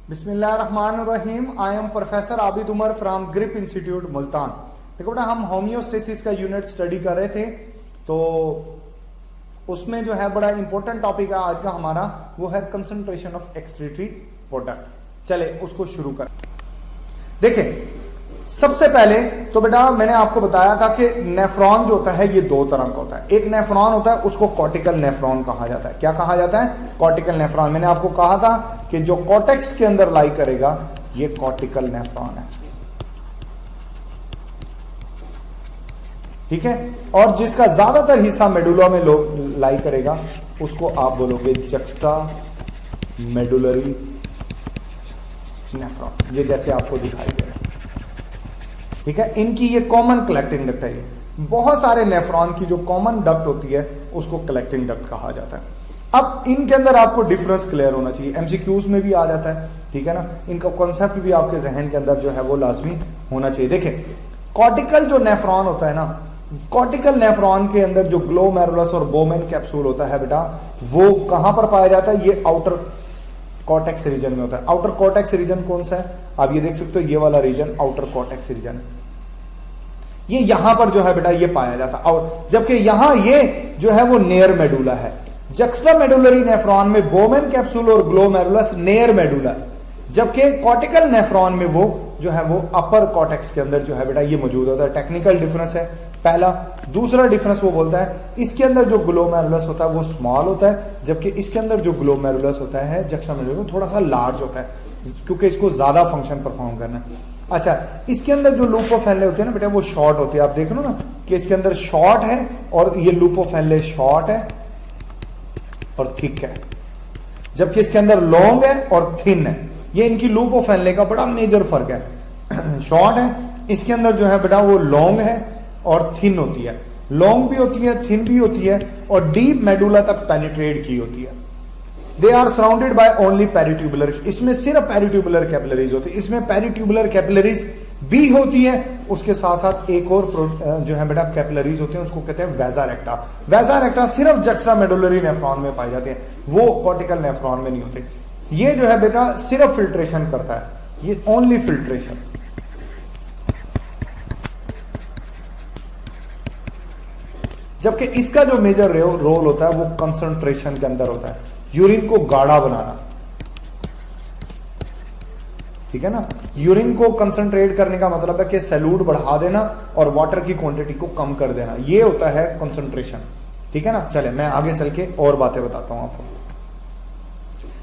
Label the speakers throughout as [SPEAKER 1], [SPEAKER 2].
[SPEAKER 1] बिस्मिल्लाहिर्रहमानिर्रहीम। I am professor Abid Umar from Grip institute Multan. देखो बेटा, हम होम्योस्टेसिस का यूनिट स्टडी कर रहे थे, तो उसमें जो है बड़ा इंपॉर्टेंट टॉपिक है आज का हमारा, वो है कंसंट्रेशन ऑफ एक्सक्रीटरी प्रोडक्ट। चले उसको शुरू कर। देखिए, सबसे पहले तो बेटा मैंने आपको बताया था कि नेफ्रॉन जो होता है ये दो तरह का होता है। एक नेफ्रॉन होता है, उसको कॉर्टिकल नेफ्रॉन कहा जाता है। क्या कहा जाता है? Cortical nephron. मैंने आपको कहा था कि जो कॉर्टेक्स के अंदर लाई करेगा ये कॉर्टिकल नेफ्रॉन है, ठीक है। और जिसका ज्यादातर हिस्सा मेडुला में लाई करेगा उसको आप बोलोगे जक्स्टा मेडुलरी नेफ्रॉन। ये जैसे आपको दिखाई दे रहा है, ठीक है। इनकी ये कॉमन कलेक्टिंग डक्ट है। ये बहुत सारे नेफ्रॉन की जो कॉमन डक्ट होती है उसको कलेक्टिंग डक्ट कहा जाता है। अब इनके अंदर आपको डिफरेंस क्लियर होना चाहिए, एमसीक्यूज में भी आ जाता है, ठीक है ना। इनका कॉन्सेप्ट भी आपके जहन के अंदर जो है वो लाजमी होना चाहिए। देखिए, कॉर्टिकल जो नेफ्रॉन होता है ना, कॉर्टिकल नेफ्रॉन के अंदर जो ग्लोमेरुलस और बोमेन कैप्सूल होता है बेटा, वो कहां पर पाया जाता है? ये आउटर कॉर्टेक्स रीजन में होता है। आउटर कॉर्टेक्स रीजन कौन सा है? आप ये देख सकते हो, ये वाला रीजन आउटर कॉर्टेक्स रीजन है। ये यहां पर जो है बेटा ये पाया जाता है, और जबकि यहां ये जो है वो नेयर मेडुला है। जक्स्टा मेडुलरी नेफ्रॉन में बोमेन कैप्सूल और ग्लोमेरुलस नेयर मेडुला, जबकि कॉर्टिकल नेफ्रॉन में वो जो है वो अपर कॉर्टेक्स के अंदर जो है बेटा ये मौजूद होता है। टेक्निकल डिफरेंस है पहला। दूसरा डिफरेंस वो बोलता है इसके अंदर जो ग्लोमेरुलस होता है वो स्मॉल होता है, जबकि इसके अंदर जो ग्लोमेरुलस होता है जक्स्टा मेडुलस थोड़ा सा लार्ज होता है, क्योंकि इसको ज्यादा फंक्शन परफॉर्म करना है। अच्छा, इसके अंदर जो लूपोफेल्ले होते हैं ना बेटा वो शॉर्ट होते हैं। आप देख लो ना कि इसके अंदर शॉर्ट है और ये लूपोफेल्ले शॉर्ट है और थिक है, जबकि इसके अंदर लॉन्ग है और थिन है। ये इनकी लूपोफेल्ले का बड़ा मेजर फर्क है। शॉर्ट है, इसके अंदर जो है बेटा वो लॉन्ग है और थिन होती है। लॉन्ग भी होती है, थिन भी होती है, और डीप मेडुला तक पेनिट्रेट की होती है। They are surrounded by only peritubular. इसमें सिर्फ पेरिट्यूबुलर कैपिलरीज होती है। इसमें पेरिट्यूबुलर कैपिलरीज भी होती है, उसके साथ साथ एक और जो है बेटा कैपिलरीज होते हैं, उसको कहते हैं वेजा रेक्टा। वेजा रेक्टा सिर्फ जक्स्टा मेडुलरी नेफ्रॉन में पाए जाते हैं, वो कॉर्टिकल नेफ्रॉन में नहीं होते। ये जो है बेटा सिर्फ फिल्ट्रेशन करता है, ये ओनली फिल्ट्रेशन। जबकि इसका जो मेजर रोल होता है वो कंसंट्रेशन के अंदर होता है, यूरिन को गाढ़ा बनाना, ठीक है ना। यूरिन को कंसंट्रेट करने का मतलब है कि सैल्यूट बढ़ा देना और वाटर की क्वांटिटी को कम कर देना, ये होता है कंसंट्रेशन, ठीक है ना। चले मैं आगे चल के और बातें बताता हूं आपको।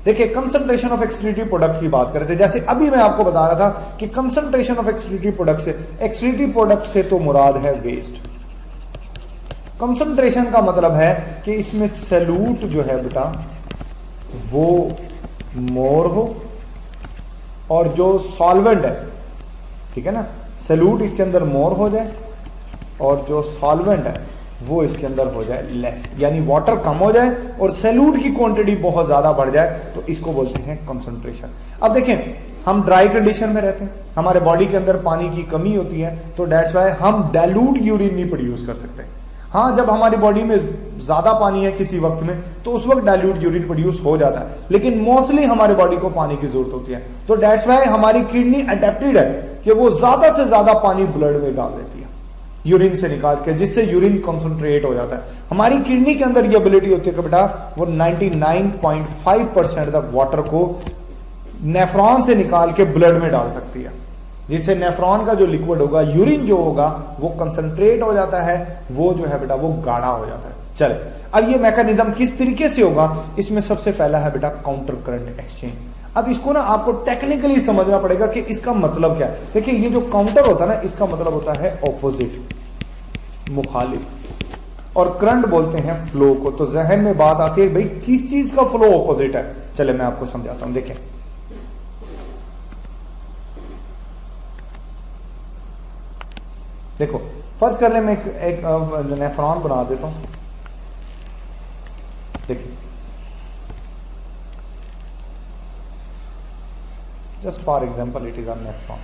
[SPEAKER 1] देखिए, कंसंट्रेशन ऑफ एक्सक्रीटरी प्रोडक्ट की बात करते थे। जैसे अभी मैं आपको बता रहा था कि कंसंट्रेशन ऑफ एक्सक्रीटरी प्रोडक्ट से, एक्सक्रीटरी प्रोडक्ट से तो मुराद है वेस्ट। कंसंट्रेशन का मतलब है कि इसमें सैल्यूट जो है बेटा वो मोर हो, और जो सॉल्वेंट है, ठीक है ना, सैल्यूट इसके अंदर मोर हो जाए और जो सॉल्वेंट है वो इसके अंदर हो जाए लेस, यानी वाटर कम हो जाए और सैल्यूट की क्वांटिटी बहुत ज्यादा बढ़ जाए, तो इसको बोलते हैं कंसंट्रेशन। अब देखें, हम ड्राई कंडीशन में रहते हैं, हमारे बॉडी के अंदर पानी की कमी होती है, तो दैट्स वाई हम डाइल्यूट यूरिन नहीं प्रोड्यूस कर सकते। हाँ, जब हमारी बॉडी में ज्यादा पानी है किसी वक्त में तो उस वक्त डाइल्यूट यूरिन प्रोड्यूस हो जाता है, लेकिन मोस्टली हमारे बॉडी को पानी की जरूरत होती है, तो दैट्स वाई हमारी किडनी अडेप्टेड है कि वो ज्यादा से ज्यादा पानी ब्लड में डाल देती है यूरिन से निकाल के, जिससे यूरिन कंसंट्रेट हो जाता है। हमारी किडनी के अंदर ये एबिलिटी होती है कि बेटा वो 99.5% तक वाटर को नेफ्रॉन से निकाल के ब्लड में डाल सकती है, जिससे नेफ्रॉन का जो लिक्विड होगा, यूरिन जो होगा वो कंसंट्रेट हो जाता है, वो जो है बेटा वो गाढ़ा हो जाता है। चले, अब ये मैकेनिज्म किस तरीके से होगा? इसमें सबसे पहला है बेटा काउंटर करंट एक्सचेंज। अब इसको ना आपको टेक्निकली समझना पड़ेगा कि इसका मतलब क्या है। देखिए, ये जो काउंटर होता है ना, इसका मतलब होता है ऑपोजिट, मुखालिफ, और करंट बोलते हैं फ्लो को। तो जहन में बात आती है भाई किस चीज का फ्लो ऑपोजिट है। चले मैं आपको समझाता हूं। देखें, देखो, फर्ज कर ले मैं एक नेफ्रॉन बना देता हूं। देखिए, just for example it is a nephron.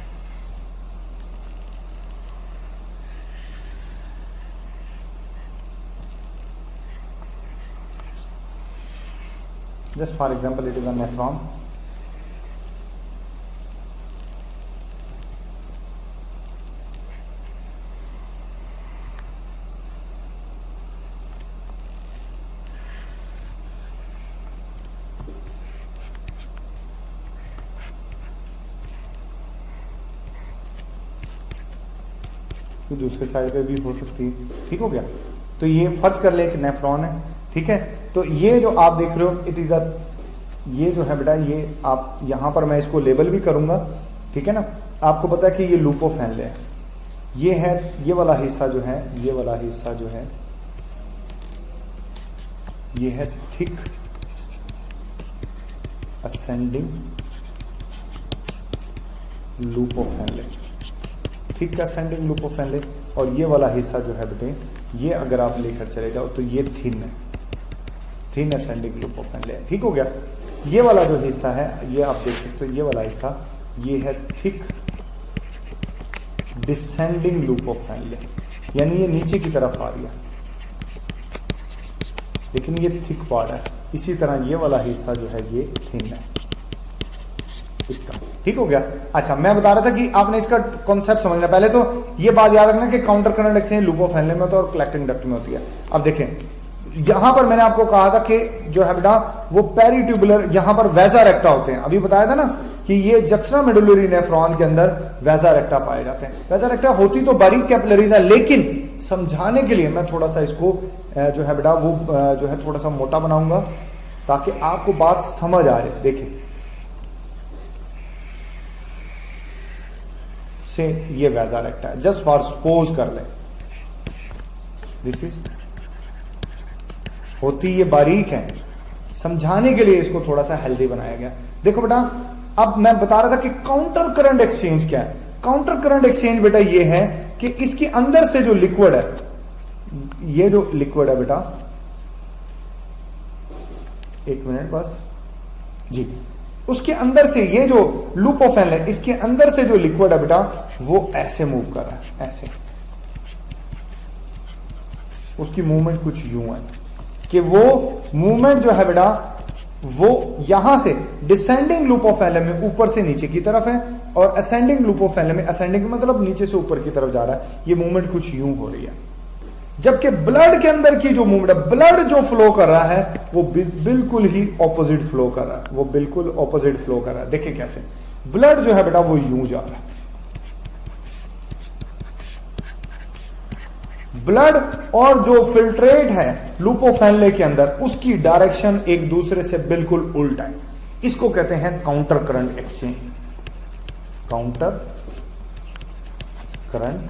[SPEAKER 1] Just for example it is a nephron. इसकी दूसरे साइड पे भी हो सकती है, ठीक हो गया। तो ये फर्ज कर ले एक नेफ्रॉन है, ठीक है। तो ये जो आप देख रहे हो इट इज अ, ये जो है बेटा ये आप यहां पर मैं इसको लेबल भी करूंगा, ठीक है ना। आपको पता है कि ये लूप ऑफ हेनले है, ये है ये वाला हिस्सा जो है, ये वाला हिस्सा जो है ये है thick ascending loop of Henle, thick ascending loop of Henle. और ये वाला हिस्सा जो है बेटे ये अगर आप लेकर चले जाओ तो ये थिन है, thin ascending loop of Henle, ठीक हो गया। ये वाला जो हिस्सा है ये आप देख सकते हो, ये वाला हिस्सा ये है thick descending loop of Henle, यानी ये नीचे की तरफ आ रही है लेकिन ये थिक पार्ट है। इसी तरह ये वाला हिस्सा जो है ये थिन है इसका, ठीक हो गया। अच्छा, मैं बता रहा था कि आपने इसका कॉन्सेप्ट समझना। पहले तो ये बात याद रखना कि counter current exchange loop of Henle में होता है और कलेक्टिंग डक्ट में होती है। अब देखें यहां पर मैंने आपको कहा था कि जो है बेटा वो पेरिट्यूबुलर, यहां पर वैसा रेक्टा होते हैं। अभी बताया था ना कि ये जक्स्ट्रा मेडुलरी नेफ्रॉन के अंदर वैसा रेक्टा पाए जाते हैं। वैसा रेक्टा होती तो बारीक कैपिलरीज है, लेकिन समझाने के लिए मैं थोड़ा सा इसको जो है बेटा वो जो है थोड़ा सा मोटा बनाऊंगा ताकि आपको बात समझ आ जाए। देखिए से ये वैसा रेक्टा है, जस्ट फॉर सपोज कर ले दिस इज, होती ये बारीक है, समझाने के लिए इसको थोड़ा सा हेल्दी बनाया गया। देखो बेटा अब मैं बता रहा था कि काउंटर करंट एक्सचेंज क्या है। काउंटर करंट एक्सचेंज बेटा ये है कि इसके अंदर से जो लिक्विड है, ये जो लिक्विड है बेटा, एक मिनट बस जी, उसके अंदर से ये जो लूप ऑफ हेनले है इसके अंदर से जो लिक्विड है बेटा वो ऐसे मूव कर रहा है, ऐसे। उसकी मूवमेंट कुछ यूं है कि वो मूवमेंट जो है बेटा वो यहां से डिसेंडिंग लूप ऑफ हेनले में ऊपर से नीचे की तरफ है और असेंडिंग लूप ऑफ हेनले में, असेंडिंग मतलब नीचे से ऊपर की तरफ जा रहा है। ये मूवमेंट कुछ यूं हो रही है, जबकि ब्लड के अंदर की जो मूवमेंट है, ब्लड जो फ्लो कर रहा है वो बिल्कुल ही ऑपोजिट फ्लो कर रहा है, वो बिल्कुल ऑपोजिट फ्लो कर रहा है। देखिए कैसे ब्लड जो है बेटा वो यूं जा रहा है, ब्लड और जो फिल्ट्रेट है लूप ऑफ हेनले के अंदर उसकी डायरेक्शन एक दूसरे से बिल्कुल उल्टा है। इसको कहते हैं counter current exchange, counter current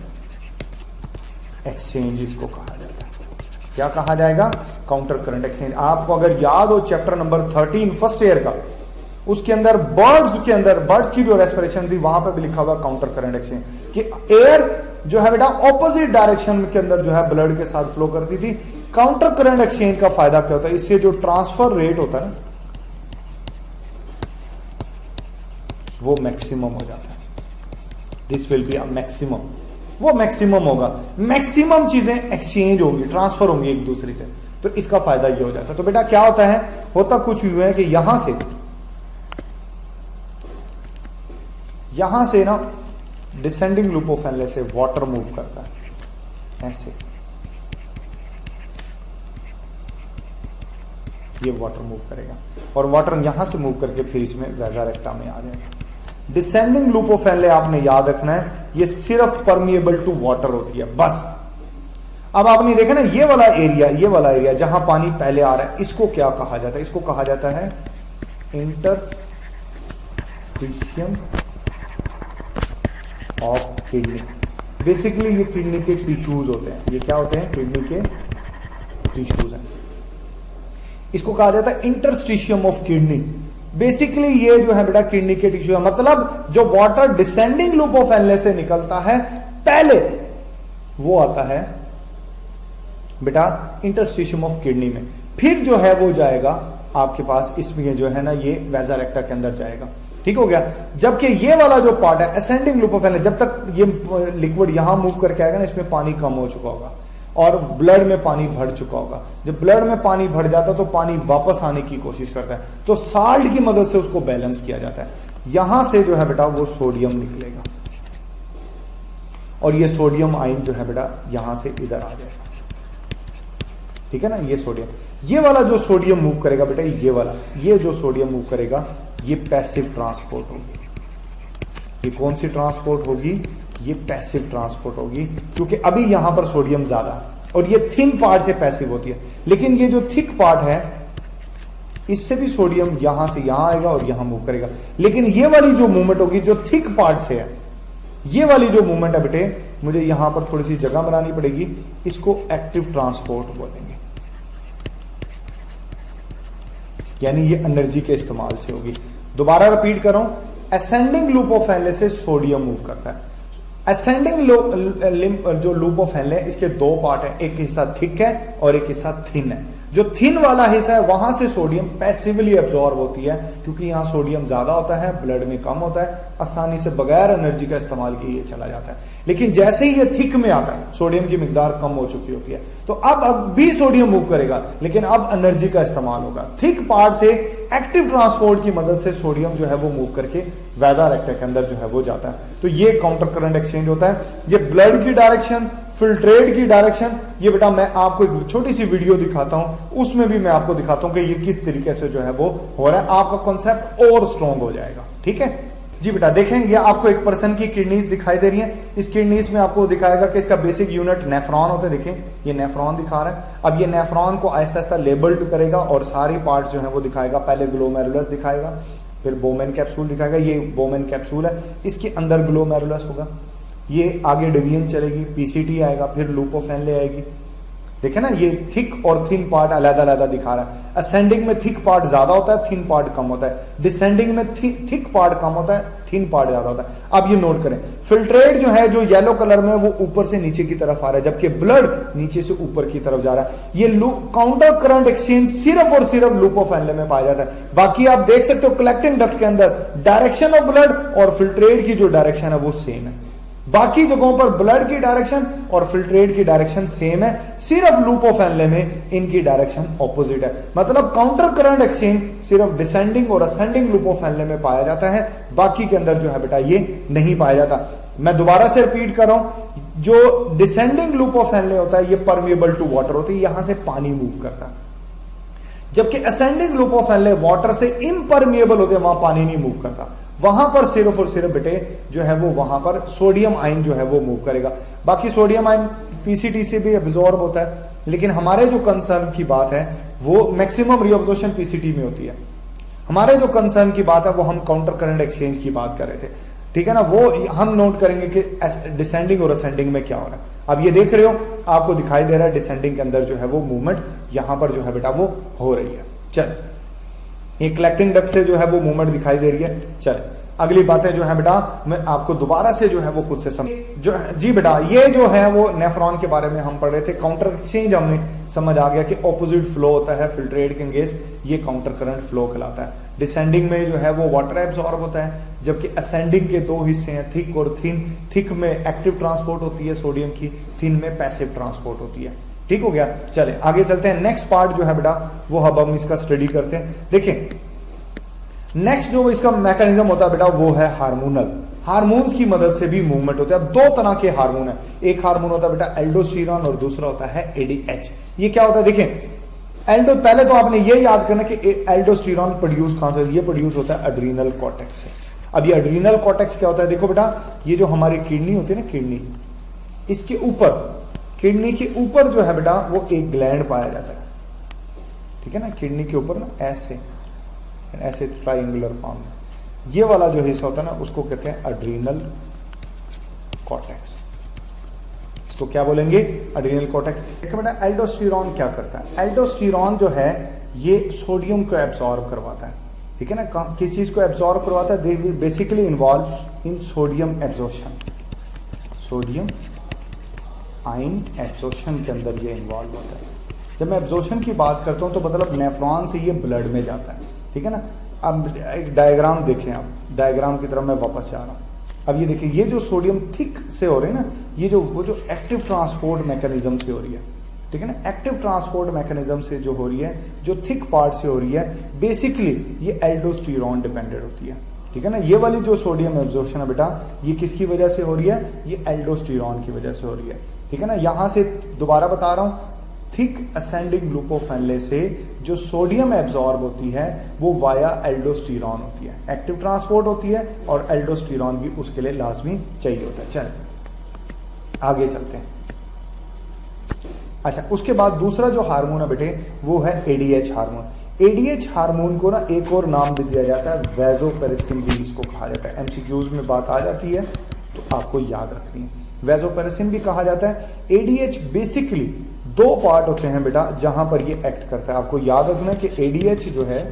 [SPEAKER 1] exchange इसको कहा जाता है। क्या कहा जाएगा? Counter current exchange. आपको अगर याद हो चैप्टर नंबर 13 फर्स्ट ईयर का, उसके अंदर बर्ड्स के अंदर बर्ड्स की जो रेस्पिरेशन थी वहां पर भी लिखा हुआ काउंटर करंट एक्सचेंज कि एयर जो है बेटा ऑपोजिट डायरेक्शन के अंदर जो है ब्लड के साथ फ्लो करती थी। काउंटर करंट एक्सचेंज का फायदा क्या होता है? इससे जो ट्रांसफर रेट होता है ना वो मैक्सिमम हो जाता है। This will be a maximum, वो मैक्सिमम होगा, मैक्सिमम चीजें एक्सचेंज होंगी, ट्रांसफर होंगी एक दूसरे से, तो इसका फायदा ये हो जाता है। तो बेटा क्या होता है, होता कुछ यूं है कि यहां से ना डिसेंडिंग लूप ऑफ हेनले से वाटर मूव करता है ऐसे, ये वाटर मूव करेगा और वाटर यहां से मूव करके फिर इसमें वैसा रेक्टा में आ जाएगा। डिसेंडिंग लूप ऑफ हेनले आपने याद रखना है, ये सिर्फ परमिएबल टू वाटर होती है बस। अब आपने देखा ना ये वाला एरिया जहां पानी पहले आ रहा है, इसको क्या कहा जाता है? इसको कहा जाता है इंटरस्टिशियम ऑफ किडनी। बेसिकली ये किडनी के टिश्यूज होते हैं। ये क्या होते हैं? किडनी के टिश्यूज हैं। इसको कहा जाता है इंटरस्टिशियम ऑफ किडनी। बेसिकली ये जो है बेटा किडनी के टिश्यू है, मतलब जो water descending loop of Henle से निकलता है पहले वो आता है बेटा इंटरस्टिशियम ऑफ किडनी में, फिर जो है वो जाएगा आपके पास इसमें जो है ना ये वैसा रेक्टा के अंदर जाएगा। ठीक हो गया। जबकि ये वाला जो पार्ट है असेंडिंग लूप ऑफ हेनले, जब तक ये लिक्विड यहां मूव करके आएगा ना इसमें पानी कम हो चुका होगा और ब्लड में पानी भर चुका होगा। जब ब्लड में पानी भर जाता तो पानी वापस आने की कोशिश करता है, तो साल्ट की मदद से उसको बैलेंस किया जाता है। यहां से जो है बेटा वो सोडियम निकलेगा और ये सोडियम आयन जो है बेटा यहां से इधर आ जाएगा। ठीक है ना, ये सोडियम, ये वाला जो सोडियम मूव करेगा बेटा, ये जो सोडियम मूव करेगा ये पैसिव ट्रांसपोर्ट होगी। ये कौन सी ट्रांसपोर्ट होगी? ये पैसिव ट्रांसपोर्ट होगी, क्योंकि अभी यहां पर सोडियम ज्यादा और ये थिन पार्ट से पैसिव होती है। लेकिन ये जो थिक पार्ट है इससे भी सोडियम यहां से यहां आएगा और यहां मूव करेगा। लेकिन ये वाली जो मूवमेंट होगी जो थिक पार्ट से है, ये वाली जो मूवमेंट है बेटे, मुझे यहां पर थोड़ी सी जगह बनानी पड़ेगी, इसको एक्टिव ट्रांसपोर्ट बोलेंगे, यानी ये एनर्जी के इस्तेमाल से होगी। दोबारा रिपीट कर रहा हूं, असेंडिंग लूप ऑफ हेनले से सोडियम मूव करता है। असेंडिंग जो लूप ऑफ हेनले है इसके दो पार्ट है, एक हिस्सा थिक है और एक हिस्सा थिन है। जो थिन वाला हिस्सा है वहां से सोडियम पैसिवली एब्जॉर्ब होती है, क्योंकि यहां सोडियम ज्यादा होता है, ब्लड में कम होता है, आसानी से बगैर एनर्जी का इस्तेमाल किए ये चला जाता है। लेकिन जैसे ही ये थिक में आता है सोडियम की मिकदार कम हो चुकी होती है, तो अब भी सोडियम मूव करेगा, लेकिन अब एनर्जी का इस्तेमाल होगा। थिक पार्ट से एक्टिव ट्रांसपोर्ट की मदद से सोडियम जो है वो मूव करके वैदा रेक्टा के अंदर जो है वो जाता है। तो ये काउंटर करंट एक्सचेंज होता है। ये ब्लड की डायरेक्शन, फिल्ट्रेट की डायरेक्शन, ये बेटा मैं आपको एक छोटी सी वीडियो दिखाता हूं, उसमें भी मैं आपको दिखाता हूं कि ये किस तरीके से जो है वो हो रहा है। आपका कॉन्सेप्ट और स्ट्रॉन्ग हो जाएगा। ठीक है जी बेटा, देखें ये आपको एक पर्सन की किडनीज दिखाई दे रही है। इस किडनीज में आपको दिखाएगा कि इसका बेसिक यूनिट नेफ्रॉन होता है। देखें ये नेफ्रॉन दिखा रहा है। अब ये नेफ्रॉन को ऐसा ऐसा लेबल्ड करेगा और सारी पार्ट जो है वो दिखाएगा। पहले ग्लोमेरुलस दिखाएगा, फिर बोमेन कैप्सूल दिखाएगा। ये बोमेन कैप्सूल है, इसके अंदर ग्लोमेरुलस होगा। ये आगे डिवीजन चलेगी, पीसीटी आएगा, फिर लूप ऑफ हेनले आएगी। देखे ना, ये थिक और थिन पार्ट अलग अलग दिखा रहा है। असेंडिंग में थिक पार्ट ज्यादा होता है, थिन पार्ट कम होता है। डिसेंडिंग में थिक पार्ट कम होता है, थिन पार्ट ज्यादा होता है। अब ये नोट करें, फिल्ट्रेट जो है जो येलो कलर में वो ऊपर से नीचे की तरफ आ रहा है, जबकि ब्लड नीचे से ऊपर की तरफ जा रहा है। ये काउंटर करंट एक्सचेंज सिर्फ और सिर्फ लूप ऑफ हेनले में पाया जाता है। बाकी आप देख सकते हो कलेक्टिंग डक्ट के अंदर डायरेक्शन ऑफ ब्लड और फिल्ट्रेट की जो डायरेक्शन है वो सेम है। बाकी जगहों पर ब्लड की डायरेक्शन और फिल्ट्रेट की डायरेक्शन सेम है, सिर्फ लूप ऑफ हेनले में इनकी डायरेक्शन ऑपोजिट है। मतलब काउंटर करंट एक्सचेंज सिर्फ डिसेंडिंग और असेंडिंग लूप ऑफ हेनले में पाया जाता है, बाकी के अंदर जो है बेटा ये नहीं पाया जाता। मैं दोबारा से रिपीट कर रहा हूं, जो डिसेंडिंग लूप ऑफ हेनले होता है ये परमिएबल टू वाटर होती है, यहां से पानी मूव करता है। जबकि ascending loop of Henle water से इम्परमिएबल होते हैं, वहां पानी नहीं मूव करता। वहां पर सिर्फ और सिर्फ बेटे जो है वो वहां पर सोडियम आयन जो है वो मूव करेगा। बाकी सोडियम आयन पीसीटी से भी एब्जॉर्ब होता है, लेकिन हमारे जो कंसर्न की बात है वो मैक्सिमम रीअब्जॉर्प्शन पीसीटी में होती है। हमारे जो कंसर्न की बात है वो हम काउंटर करंट एक्सचेंज की बात कर रहे थे। ठीक है ना, वो हम नोट करेंगे कि डिसेंडिंग और असेंडिंग में क्या हो रहा है। अब ये देख रहे हो, आपको दिखाई दे रहा है डिसेंडिंग के अंदर जो है वो मूवमेंट यहां पर जो है बेटा वो हो रही है। चल, ये कलेक्टिंग डक्ट से जो है वो मूवमेंट दिखाई दे रही है। चल, अगली बातें जो है बेटा मैं आपको दोबारा से जो है वो खुद से समझ जो है जी बेटा, ये जो है वो नेफ्रॉन के बारे में हम पढ़ रहे थे। काउंटर एक्सचेंज हमने समझ आ गया कि ऑपोजिट फ्लो होता है फिल्ट्रेट के अगेंस्ट, ये काउंटर करंट फ्लो कहलाता है। डिसेंडिंग में जो है वो वाटर एब्सॉर्ब होता है, जबकि असेंडिंग के दो हिस्से हैं, थिक और थिन। थिक में एक्टिव ट्रांसपोर्ट होती है सोडियम की, थिन में पैसिव ट्रांसपोर्ट होती है। ठीक हो गया, चले आगे चलते हैं। नेक्स्ट पार्ट जो है बेटा वो हम इसका स्टडी करते हैं। देखें, नेक्स्ट जो इसका मैकेनिज्म होता है बेटा वो है हार्मोनल। हार्मोन्स की मदद से भी मूवमेंट होता है। दो तरह के हार्मोन है, एक हार्मोन होता है बेटा एल्डोस्टेरोन और दूसरा होता है एडीएच। ये क्या होता है देखें, पहले तो आपने ये याद करना कि एल्डोस्टेरोन प्रोड्यूस कहां से, ये प्रोड्यूस होता है एड्रीनल कॉर्टेक्स से। अब ये एड्रीनल कॉर्टेक्स क्या होता है, देखो बेटा ये जो हमारी किडनी होती है ना, किडनी, इसके ऊपर, किडनी के ऊपर जो है बेटा वो एक ग्लैंड पाया जाता है। ठीक है ना, किडनी के ऊपर ना ऐसे ट्राइंगुलर फॉर्म में ये वाला जो हिस्सा होता है ना उसको कहते हैं एड्रीनल कॉर्टेक्स। इसको क्या बोलेंगे, एड्रीनल कॉर्टेक्स। देखो बेटा एल्डोस्टेरोन क्या करता है, एल्डोस्टेरोन जो है ये सोडियम को एब्सॉर्ब करवाता है। ठीक है ना, किस चीज को एब्सॉर्ब करवाता है, they basically involve in sodium absorption, sodium ion absorption के अंदर ये इन्वॉल्व होता है। जब मैं एब्जॉर्प्शन की बात करता हूं तो मतलब नेफ्रॉन से ये ब्लड में जाता है। ठीक है ना, अब एक डायग्राम देखें, आप डायग्राम की तरफ मैं वापस जा रहा हूं। अब ये देखिए, ये जो सोडियम थिक से हो रही है ना, ये जो वो जो एक्टिव ट्रांसपोर्ट मैकेनिज्म से हो रही है। ठीक है ना, एक्टिव ट्रांसपोर्ट मैकेनिज्म से जो हो रही है, जो थिक पार्ट से हो रही है, बेसिकली ये एल्डोस्टेरोन डिपेंडेंट होती है। ठीक है ना, ये वाली जो सोडियम एब्जॉर्प्शन है बेटा ये किसकी वजह से हो रही है, ये एल्डोस्टेरोन की वजह से हो रही है। ठीक है ना, यहां से दोबारा बता रहा हूं, thick ascending loop of Henle से जो सोडियम एब्सॉर्ब होती है वो वाया एल्डोस्टेरोन होती है। एक्टिव ट्रांसपोर्ट होती है और एल्डोस्टेरोन भी उसके लिए लाजमी चाहिए होता है। चल आगे चलते हैं। अच्छा, उसके बाद दूसरा जो हार्मोन है बेटे वो है एडीएच हार्मोन। एडीएच हार्मोन को ना एक और नाम भी दिया जाता है, वैसोपेरेसिन भी इसको कहा जाता है। एमसीक्यूज में बात आ जाती है तो आपको याद रखनी है, वैसोपेरेसिन भी कहा जाता है। एडीएच बेसिकली दो पार्ट होते हैं बेटा जहां पर ये एक्ट करता है। आपको याद रखना कि एडीएच जो है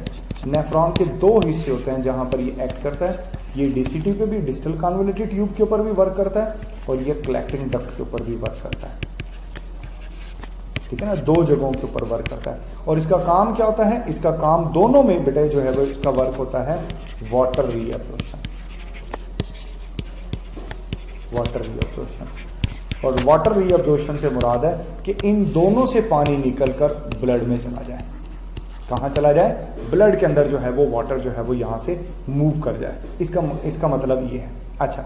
[SPEAKER 1] नेफ्रॉन के दो हिस्से होते हैं जहां पर ये एक्ट करता है। ये डीसीटी पे भी, डिस्टल कन्वोल्यूटेड ट्यूब के ऊपर भी वर्क करता है, और ये कलेक्टिंग डक्ट के ऊपर भी वर्क करता है। ठीक है ना, दो जगहों के ऊपर वर्क करता है। और इसका काम क्या होता है? इसका काम दोनों में बेटे जो है वो इसका वर्क होता है वाटर रीअब्जॉर्प्शन। वाटर रीअब्जॉर्प्शन, और वाटर रीअब्जॉर्प्शन से मुराद है कि इन दोनों से पानी निकलकर ब्लड में चला जाए। कहां चला जाए? ब्लड के अंदर जो है वो वाटर जो है वो यहां से मूव कर जाए। इसका मतलब ये है। अच्छा,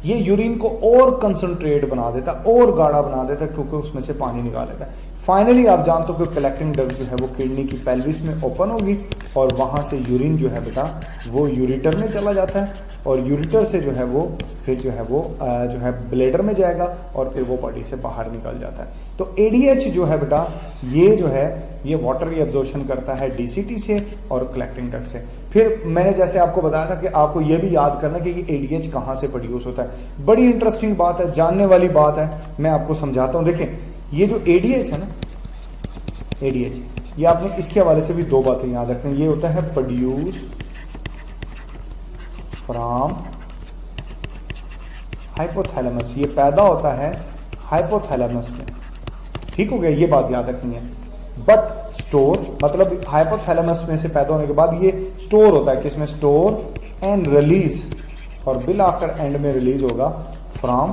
[SPEAKER 1] ये यूरिन को और कंसंट्रेट बना देता, और गाढ़ा बना देता, क्योंकि उसमें से पानी निकाल लेता है। फाइनली आप जानते हो कि कलेक्टिंग डक्ट जो है वो किडनी की पेल्विस में ओपन होगी, और वहां से यूरिन जो है बेटा वो यूरिटर में चला जाता है, और यूरिटर से जो है वो फिर जो है ब्लैडर में जाएगा, और फिर वो बॉडी से बाहर निकल जाता है। तो एडीएच जो है बेटा ये जो है ये वाटर रीअब्जॉर्प्शन करता है डीसीटी से और कलेक्टिंग डक्ट से। फिर मैंने जैसे आपको बताया था कि आपको ये भी याद करना कि ये एडीएच कहां से प्रोड्यूस होता है। बड़ी इंटरेस्टिंग बात है, जानने वाली बात है, मैं आपको समझाता हूं। देखिए, ये जो एडीएच है ना, एडीएच, ये आपने इसके हवाले से भी दो बातें याद रखनी। ये होता है प्रोड्यूस फ्रॉम हाइपोथैलेमस, ये पैदा होता है हाइपोथैलेमस में। ठीक हो गया, ये बात याद रखनी है। बट स्टोर, मतलब हाइपोथैलेमस में से पैदा होने के बाद ये स्टोर होता है, किसमें? स्टोर एंड रिलीज, और बिल आखिर एंड में रिलीज होगा from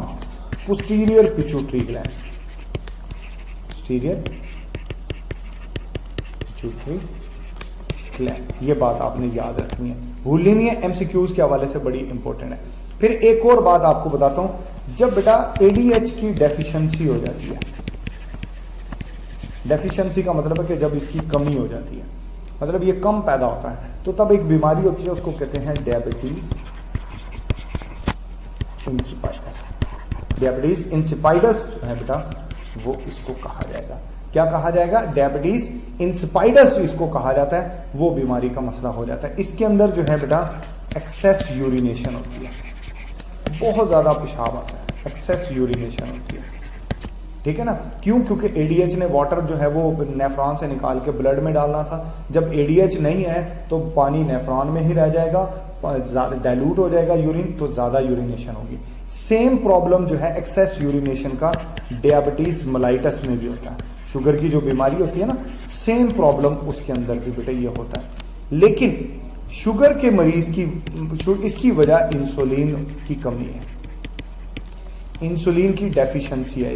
[SPEAKER 1] posterior pituitary gland. Posterior pituitary gland, ये बात आपने याद रखनी है, भूलनी नहीं है। एमसीक्यूज के हवाले से बड़ी इंपॉर्टेंट है। फिर एक और बात आपको बताता हूं, जब बेटा एडीएच की डेफिशिएंसी हो जाती है, डेफिशिएंसी का मतलब है कि जब इसकी कमी हो जाती है, मतलब ये कम पैदा होता है, तो तब एक बीमारी होती है, उसको कहते हैं डायबिटीज इंसिपिडस। डायबिटीज इंसिपिडस है बेटा वो इसको कहा जाएगा। क्या कहा जाएगा? डायबिटीज इंसिपिडस इसको कहा जाता है। वो बीमारी का मसला हो जाता है। इसके अंदर जो है बेटा एक्सेस यूरिनेशन होती है, बहुत ज्यादा पेशाब आता है, एक्सेस यूरिनेशन होती है। ठीक है ना, क्यों? क्योंकि एडीएच ने वाटर जो है वो नेफ्रॉन से निकाल के ब्लड में डालना था। जब एडीएच नहीं है तो पानी नेफ्रॉन में ही रह जाएगा, ज्यादा डाइल्यूट हो जाएगा यूरिन, तो ज्यादा यूरिनेशन होगी। सेम प्रॉब्लम जो है एक्सेस यूरिनेशन का डायबिटीज मेलाइटस में भी होता है। शुगर की जो बीमारी होती है ना, सेम प्रॉब्लम उसके अंदर भी बेटा ये होता है। लेकिन शुगर के मरीज की इसकी वजह इंसुलिन की कमी है, इंसुलिन की डेफिशिएंसी है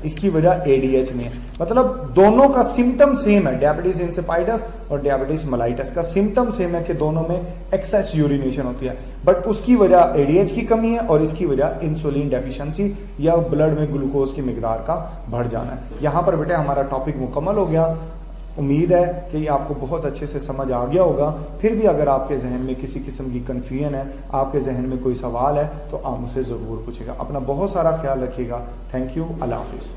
[SPEAKER 1] इसकी वजह एडीएच में है। मतलब दोनों का सिम्टम सेम है, डायबिटीज इंसिपिडस और डायबिटीज मेलाइटस का सिम्टम सेम है कि दोनों में एक्सेस यूरिनेशन होती है, बट उसकी वजह एडीएच की कमी है और इसकी वजह इंसुलिन डेफिशिएंसी या ब्लड में ग्लूकोज की मिकदार का बढ़ जाना है। यहां पर बेटे हमारा टॉपिक मुकम्मल हो गया। उम्मीद है कि आपको बहुत अच्छे से समझ आ गया होगा। फिर भी अगर आपके जहन में किसी किस्म की कंफ्यूजन है, आपके जहन में कोई सवाल है, तो आप मुझसे ज़रूर पूछेगा। अपना बहुत सारा ख्याल रखिएगा। Thank you. अल्लाह हाफिज़।